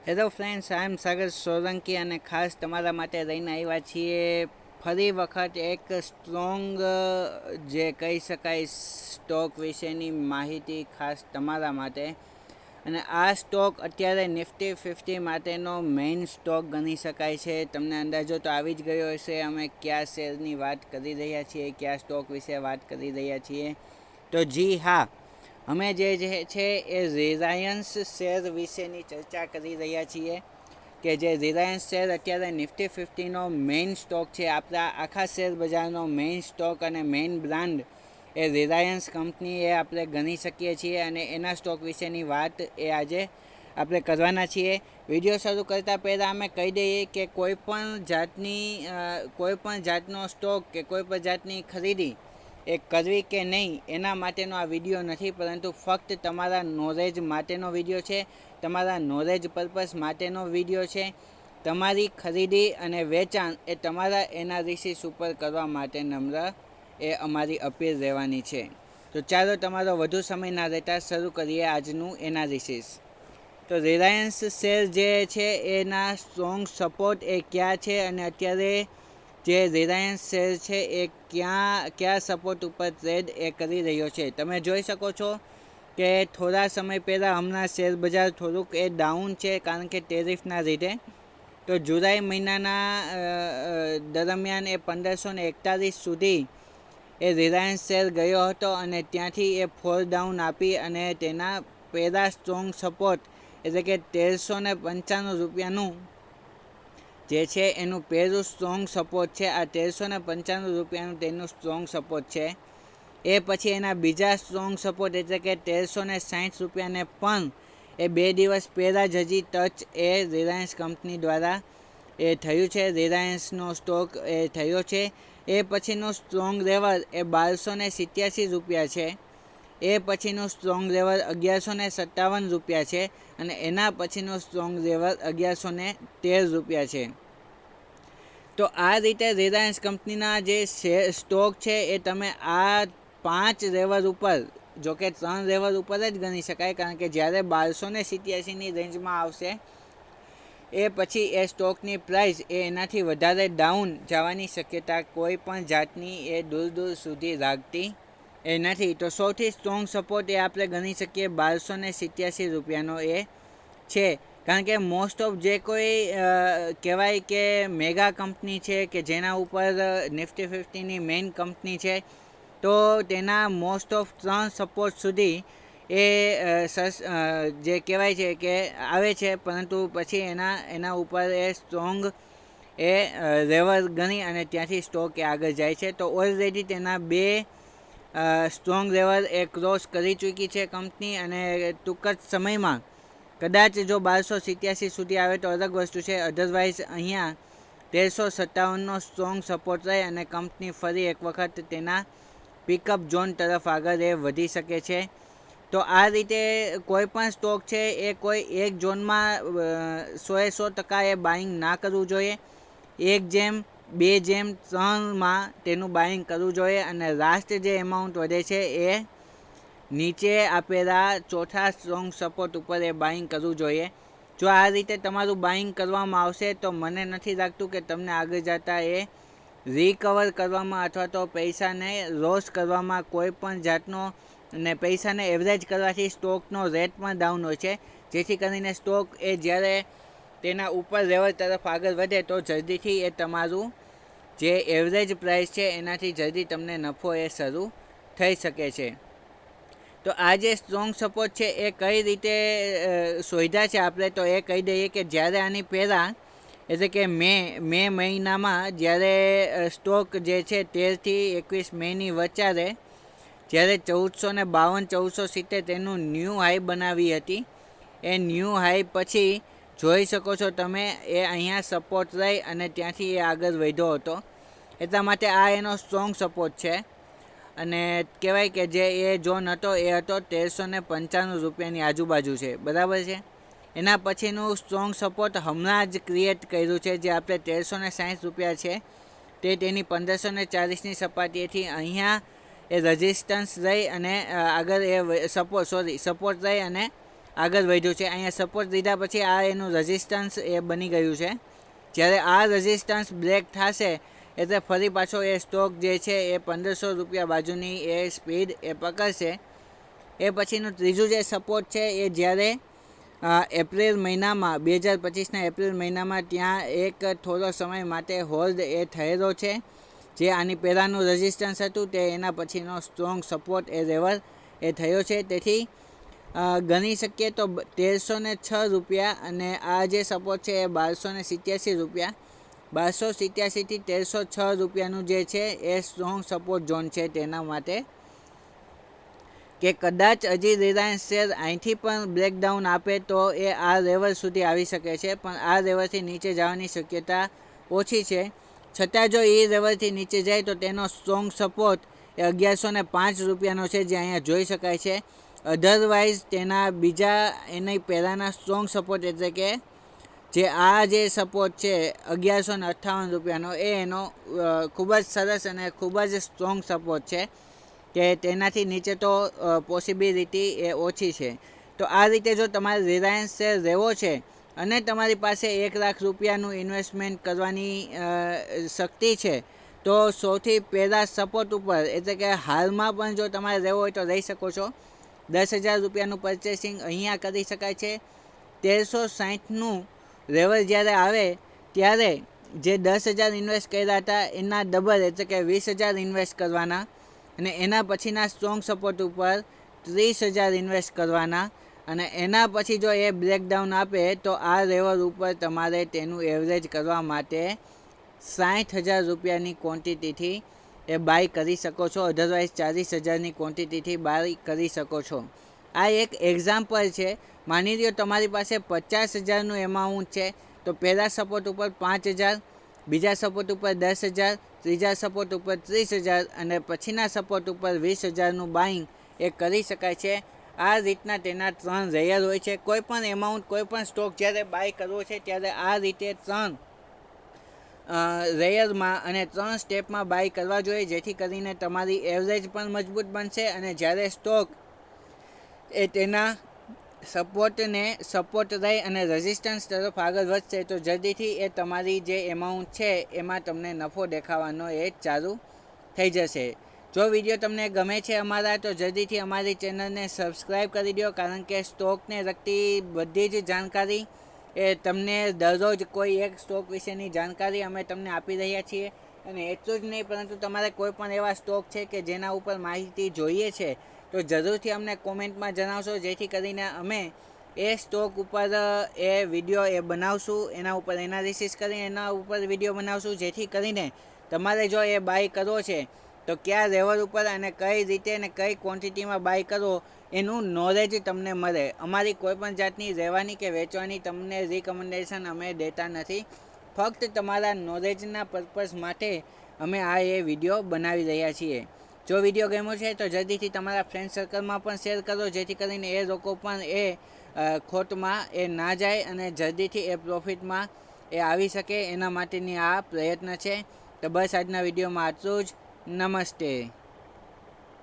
Hello friends, આઈ એમ સાગર સોલંકી અને ખાસ તમારા માટે લઈને આવ્યા છીએ ફરી વખત એક સ્ટ્રોંગ જે કહી શકાય સ્ટોક વિશેની માહિતી ખાસ તમારા માટે. અને આ સ્ટોક અત્યારે નિફ્ટી 50 માટેનો મેઇન સ્ટોક ગણી શકાય છે. તમને અંદાજો તો આવી જ ગયો હશે અમે કયા શેરની વાત કરી રહ્યા છીએ, કયા સ્ટોક વિશે વાત કરી રહ્યા છીએ. તો જી હા, અમે જે છે એ રિલાયન્સ શેર વિશેની ચર્ચા કરી રહ્યા છીએ કે જે રિલાયન્સ શેર અત્યારે નિફ્ટી 50નો મેઇન સ્ટોક છે. આપણા આખા શેર બજારનો મેઇન સ્ટોક અને મેઇન બ્રાન્ડ એ રિલાયન્સ કંપની એ આપણે ગણી શકીએ છીએ. અને એના સ્ટોક વિશેની વાત એ આજે આપણે કરવાના છીએ. વિડીયો શરૂ કરતાં પહેલાં અમે કહી દઈએ કે કોઈપણ જાતનો સ્ટોક કે કોઈપણ જાતની ખરીદી એ કરવી કે નહીં એના માટેનો આ વિડીયો નથી, પરંતુ ફક્ત તમારા નોલેજ માટેનો વિડીયો છે, તમારા નોલેજ પર્પઝ માટેનો વિડીયો છે. તમારી ખરીદી અને વેચાણ એ તમારા એનાલિસિસ ઉપર કરવા માટે નમ્ર એ અમારી અપીલ રહેવાની છે. તો ચાલો તમારો વધુ સમય ના રહેતા શરૂ કરીએ આજનું એનાલિસિસ. તો રિલાયન્સ શેર જે છે એના સ્ટ્રોંગ સપોર્ટ એ ક્યાં છે અને અત્યારે જે રિલાયન્સ શેર છે એ કયા સપોર્ટ ઉપર ટ્રેડ એ કરી રહ્યો છે. તમે જોઈ શકો છો કે થોડા સમય પહેલાં હમણાં શેર બજાર થોડુંક એ ડાઉન છે, કારણ કે ટેરિફના લીધે. તો જુલાઈ મહિનાના દરમિયાન એ 1541 સુધી એ રિલાયન્સ શેર ગયો હતો અને ત્યાંથી એ ફોલ ડાઉન આપી અને તેના પહેલાં સ્ટ્રોંગ સપોર્ટ એટલે કે 1395 રૂપિયાનું જે છે એનું પહેલું સ્ટ્રોંગ સપોર્ટ છે. આ 1395 રૂપિયાનું તેનું સ્ટ્રોંગ સપોર્ટ છે. એ પછી એના બીજા સ્ટ્રોંગ સપોર્ટ એટલે કે 1360 રૂપિયાને પણ એ 2 દિવસ પહેલાં જ હજી ટચ એ રિલાયન્સ કંપની દ્વારા એ થયું છે, રિલાયન્સનો સ્ટોક એ થયો છે. એ પછીનું સ્ટ્રોંગ લેવલ એ 1287 રૂપિયા છે. એ પછીનું સ્ટ્રોંગ લેવલ 1157 રૂપિયા છે અને એના પછીનું સ્ટ્રોંગ લેવલ 1113 રૂપિયા છે. તો આ રીતે રિલાયન્સ કંપનીના જે સ્ટોક છે એ તમે આ 5 લેવલ ઉપર, જોકે 3 લેવલ ઉપર જ ગણી શકાય, કારણ કે જ્યારે 1287ની રેન્જમાં આવશે એ પછી એ સ્ટોકની પ્રાઇસ એ એનાથી વધારે ડાઉન જવાની શક્યતા કોઈ પણ જાતની એ દૂર દૂર સુધી લાગતી એ નથી. તો સૌથી સ્ટ્રોંગ સપોર્ટ એ આપણે ગણી શકીએ 1287 રૂપિયાનો એ છે, કારણ કે મોસ્ટ ઓફ જે કોઈ કહેવાય કે મેગા કંપની છે કે જેના ઉપર નિફ્ટી 50ની મેઇન કંપની છે, તો તેના મોસ્ટ ઓફ 3 સપોર્ટ સુધી એ જે કહેવાય છે કે આવે છે, પરંતુ પછી એના ઉપર એ સ્ટ્રોંગ એ લેવલ ગણી અને ત્યાંથી સ્ટોક એ આગળ જાય છે. તો ઓલરેડી તેના 2 સ્ટ્રોંગ લેવલ એ ક્રોસ કરી ચૂકી છે કંપની, અને ટૂંક જ સમયમાં કદાચ જો 1287 સુધી આવે તો અલગ વસ્તુ છે. અધરવાઇઝ અહીંયા 1357નો સ્ટ્રોંગ સપોર્ટ રહે અને કંપની ફરી એક વખત તેના પિકઅપ ઝોન તરફ આગળ એ વધી શકે છે. તો આ રીતે કોઈ પણ સ્ટોક છે એ કોઈ એક ઝોનમાં 100% એ બાઇંગ ના કરવું જોઈએ. 1 2 3માં તેનું બાઇંગ કરવું જોઈએ અને લાસ્ટ જે એમાઉન્ટ વધે છે એ નીચે આપેલા ચોથા સ્ટ્રોંગ સપોર્ટ ઉપર એ બાઇંગ કરવું જોઈએ. જો આ રીતે તમારું બાઇંગ કરવામાં આવશે તો મને નથી લાગતું કે તમને આગળ જતાં એ રિકવર કરવામાં અથવા તો પૈસાને લોસ કરવામાં કોઈ પણ જાતનો, અને પૈસાને એવરેજ કરવાથી સ્ટોકનો રેટ પણ ડાઉન હોય છે, જેથી કરીને સ્ટોક એ જ્યારે તેના ઉપર લેવલ તરફ આગળ વધે તો જલ્દીથી એ તમારું જે એવરેજ પ્રાઇસ છે એનાથી જલ્દી તમને નફો એ શરૂ થઈ શકે છે. તો આ જે સ્ટ્રોંગ સપોર્ટ છે એ કઈ રીતે શોધ્યા છે આપણે, તો એ કહી દઈએ કે જ્યારે આની પહેલાં એટલે કે મે મહિનામાં જ્યારે સ્ટોક જે છે 13થી 21 મેની વચ્ચે જ્યારે 1452 1470 તેનું ન્યૂ હાઈ બનાવી હતી. એ ન્યૂ હાઈ પછી જોઈ શકો છો તમે એ અહીંયા સપોર્ટ રહી અને ત્યાંથી એ આગળ વધ્યો હતો. એટલા માટે આ એનો સ્ટ્રોંગ સપોર્ટ છે. અને કહેવાય કે જે એ ઝોન હતો એ હતો 1395 રૂપિયાની આજુબાજુ છે, બરાબર છે. એના પછીનું સ્ટ્રોંગ સપોર્ટ હમણાં જ ક્રિએટ કર્યું છે, જે આપણે 1360 રૂપિયા છે, તે તેની 1540ની સપાટીએથી અહીંયા એ રેઝિસ્ટન્સ રહી અને આગળ એ સપોર્ટ રહી અને આગળ વધ્યું છે. અહીંયા સપોર્ટ લીધા પછી આ એનું રેઝિસ્ટન્સ એ બની ગયું છે. જ્યારે આ રેઝિસ્ટન્સ બ્રેક થશે એટલે ફરી પાછો એ સ્ટોક જે છે એ 1500 રૂપિયા બાજુની એ સ્પીડ એ પકડશે. એ પછીનું ત્રીજું જે સપોર્ટ છે એ જ્યારે એપ્રિલ મહિનામાં 2025ના એપ્રિલ મહિનામાં ત્યાં એક થોડો સમય માટે હોલ્ડ એ થયેલો છે. જે આની પહેલાંનું રેઝિસ્ટન્સ હતું તે એના પછીનો સ્ટ્રોંગ સપોર્ટ એ લેવલ એ થયો છે. તેથી ગણી શકીએ તો 1306 રૂપિયા અને આ જે સપોર્ટ છે એ 1287 રૂપિયા, 1287થી 1306 રૂપિયાનું જે છે એ સ્ટ્રોંગ સપોર્ટ ઝોન છે તેના માટે. કે કદાચ હજી રિલાયન્સ શેર અહીંથી પણ બ્રેકડાઉન આપે તો એ આ લેવલ સુધી આવી શકે છે, પણ આ લેવલથી નીચે જવાની શક્યતા ઓછી છે. છતાં જો એ લેવલથી નીચે જાય તો તેનો સ્ટ્રોંગ સપોર્ટ એ 1105 રૂપિયાનો છે, જે અહીંયા જોઈ શકાય છે. અધરવાઇઝ તેના બીજા એની પહેલાંના સ્ટ્રોંગ સપોર્ટ એટલે કે જે આ જે સપોર્ટ છે 1158 રૂપિયાનો એ એનો ખૂબ જ સરસ અને ખૂબ જ સ્ટ્રોંગ સપોર્ટ છે કે તેનાથી નીચે તો પોસિબિલિટી એ ઓછી છે. તો આ રીતે જો તમારે રિલાયન્સ શેર લેવો છે અને તમારી પાસે 1 લાખ રૂપિયાનું ઇન્વેસ્ટમેન્ટ કરવાની શક્તિ છે તો સૌથી પહેલાં સપોર્ટ ઉપર એટલે કે હાલમાં પણ જો તમારે લેવો હોય તો લઈ શકો છો. 10,000 રૂપિયાનું પરચેસિંગ અહીંયા કરી શકાય છે. 1360નું લેવલ જ્યારે આવે ત્યારે જે 10,000 ઇન્વેસ્ટ કર્યા હતા એના ડબલ એટલે કે 20,000 ઇન્વેસ્ટ કરવાના અને એના પછીના સ્ટ્રોંગ સપોર્ટ ઉપર 30,000 ઇન્વેસ્ટ કરવાના અને એના પછી જો એ બ્રેકડાઉન આપે તો આ લેવલ ઉપર તમારે તેનું એવરેજ કરવા માટે 60,000 રૂપિયાની ક્વોન્ટિટીથી એ બાય કરી શકો છો. અધરવાઇઝ 40,000ની ક્વોન્ટિટીથી બાય કરી શકો છો. આ એક એક્ઝામ્પલ છે. માની લો તમારી પાસે 50,000નું એમાઉન્ટ છે તો પહેલા સપોર્ટ ઉપર 5,000, બીજા સપોર્ટ ઉપર 10,000, ત્રીજા સપોર્ટ ઉપર 30,000 અને પછીના સપોર્ટ ઉપર 20,000નું બાઇંગ એ કરી શકાય છે. આ રીતના તેના 3 લેયર હોય છે. કોઈ પણ એમાઉન્ટ કોઈ પણ સ્ટોક જ્યારે બાય કરવો છે ત્યારે આ રીતે 3 લેયરમાં અને 3 સ્ટેપમાં બાય કરવા જોઈએ, જેથી કરીને તમારી એવરેજ પણ મજબૂત બનશે અને જ્યારે સ્ટોક એ તેના સપોર્ટ રહી અને રેઝિસ્ટન્સ તરફ આગળ વધશે તો જલ્દીથી એ તમારી જે એમાઉન્ટ છે એમાં તમને નફો દેખાવાનો એ ચાલુ થઈ જશે. જો વિડીયો તમને ગમે છે અમારા તો જલ્દીથી અમારી ચેનલને સબસ્ક્રાઈબ કરી દો, કારણ કે સ્ટોકને લગતી બધી જ જાણકારી એ તમને દરરોજ કોઈ એક સ્ટોક વિશેની જાણકારી અમે તમને આપી રહ્યા છીએ. અને એટલું જ નહીં પરંતુ તમારે કોઈ પણ એવા સ્ટોક છે કે જેના ઉપર માહિતી જોઈએ છે તો જરૂરથી અમને કોમેન્ટમાં જણાવશો, જેથી કરીને અમે એ સ્ટોક ઉપર એ વિડીયો એ બનાવશું, એના ઉપર એનાલિસિસ કરીને એના ઉપર વિડીયો બનાવશું, જેથી કરીને તમારે જો એ બાય કરવો છે તો કયા લેવલ ઉપર અને કઈ રીતે અને કઈ ક્વોન્ટિટીમાં બાય કરવો એનું નોલેજ તમને મળે. અમારી કોઈપણ જાતની લેવાની કે વેચવાની તમને રિકમેન્ડેશન અમે દેતા નથી. ફક્ત તમારા નોલેજના પર્પઝ માટે અમે આ એ વિડીયો બનાવી રહ્યા છીએ. જો વિડીયો ગમ્યો છે તો જલ્દીથી તમારા ફ્રેન્ડ સર્કલમાં પણ શેર કરો, જેથી કરીને એ લોકો પણ એ ખોટમાં એ ના જાય અને જલ્દીથી એ પ્રોફિટમાં એ આવી શકે એના માટેની આ પ્રયત્ન છે. તો બસ આજના વિડીયોમાં આટલું જ. નમસ્તે.